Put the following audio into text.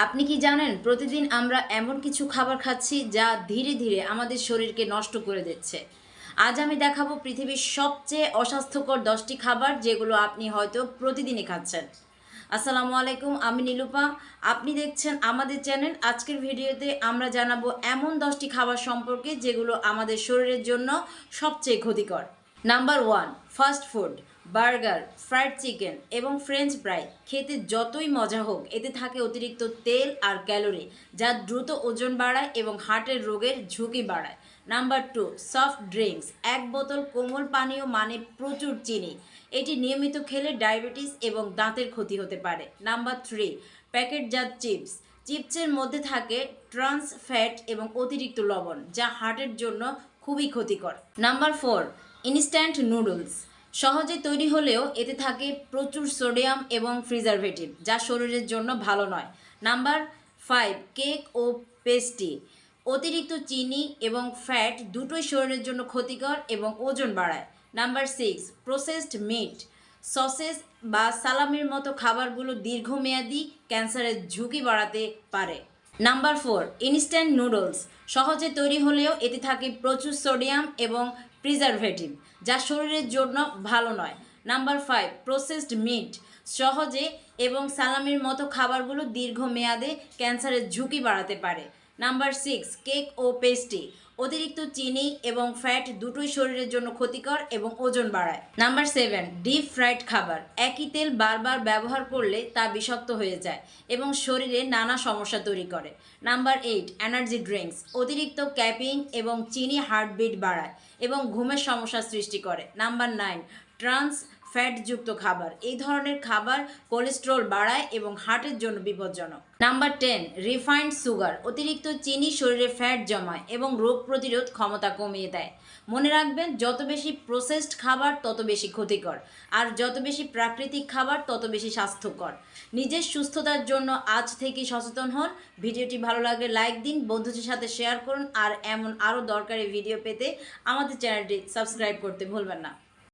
আপনি কি জানেন প্রতিদিন আমরা এমন কিছু খাবার খাচ্ছি যা ধীরে ধীরে আমাদের শরীরকে নষ্ট করে দিচ্ছে। আজ আমি দেখাবো পৃথিবীর সবচেয়ে অস্বাস্থ্যকর 10টি খাবার যেগুলো আপনি হয়তো প্রতিদিনই খাচ্ছেন। আসসালামু আলাইকুম, আমি নীলুপা। আপনি দেখছেন আমাদের চ্যানেল। আজকের ভিডিওতে আমরা জানাবো এমন 10টি খাবার সম্পর্কে যেগুলো আমাদের শরীরের জন্য সবচেয়ে ক্ষতিকর। Number 1, fast food. Burger, fried chicken এবং ফ্রেঞ্চ ফ্রাই খেতে যতই মজা হোক, এতে থাকে অতিরিক্ত তেল আর ক্যালোরি, যা দ্রুত ওজন বাড়ায় এবং হার্টের রোগের ঝুঁকি বাড়ায়। Number 2, soft drinks. এক বোতল কোমল পানীয় মানে প্রচুর চিনি। এটি নিয়মিত খেলে ডায়াবেটিস এবং দাঁতের ক্ষতি হতে পারে। নাম্বার 3, প্যাকেটজাত চিপস। চিপসের মধ্যে থাকে ট্রান্স ফ্যাট এবং অতিরিক্ত লবণ, যা হার্টের জন্য খুবই ক্ষতিকর। Number 4, instant noodles. সহজে তৈরি হলেও এতে থাকে প্রচুর সোডিয়াম এবং প্রিজারভেটিভ, যা শরীরের জন্য ভালো নয়। নাম্বার 5, কেক ও পেস্ট্রি। অতিরিক্ত চিনি এবং ফ্যাট দুটোই শরীরের জন্য ক্ষতিকর এবং ওজন বাড়ায়। Number 6, processed meet. সসেস বা সালামির মতো খাবারগুলো দীর্ঘমেয়াদী ক্যান্সারের ঝুঁকি বাড়াতে পারে। Number 4, instant noodles. সহজে তৈরি হলেও এতে থাকে প্রচুর সোডিয়াম এবং প্রিজারভেটিভ, যা শরীরের জন্য ভালো নয়। Number 5, processed meet. সহজে এবং সালামির মতো খাবারগুলো দীর্ঘমেয়াদে ক্যান্সারের ঝুঁকি বাড়াতে পারে। নাম্বার 6, কেক ও পেস্ট্রি। অতিরিক্ত চিনি এবং ফ্যাট দুটোই শরীরের জন্য ক্ষতিকর এবং ওজন বাড়ায়। নাম্বার 7, ডিপ ফ্রাইড খাবার। একই তেল বারবার ব্যবহার করলে তা বিষাক্ত হয়ে যায় এবং শরীরে নানা সমস্যা তৈরি করে। Number 8, energy drinks. অতিরিক্ত ক্যাফিন এবং চিনি হার্টবিট বাড়ায় এবং ঘুমের সমস্যা সৃষ্টি করে। নাম্বার 9, ট্রান্স ফ্যাটযুক্ত খাবার। এই ধরনের খাবার কোলেস্টেরল বাড়ায় এবং হার্টের জন্য বিপজ্জনক। Number 10, refined sugar. অতিরিক্ত চিনি শরীরে ফ্যাট জমায় এবং রোগ প্রতিরোধ ক্ষমতা কমিয়ে দেয়। মনে রাখবেন, যত বেশি প্রসেসড খাবার তত বেশি ক্ষতিকর, আর যত বেশি প্রাকৃতিক খাবার তত বেশি স্বাস্থ্যকর। নিজের সুস্থতার জন্য আজ থেকেই সচেতন হন। ভিডিওটি ভালো লাগলে লাইক দিন, বন্ধুদের সাথে শেয়ার করুন, আর এমন আরও দরকারি ভিডিও পেতে আমাদের চ্যানেলটি সাবস্ক্রাইব করতে ভুলবেন না।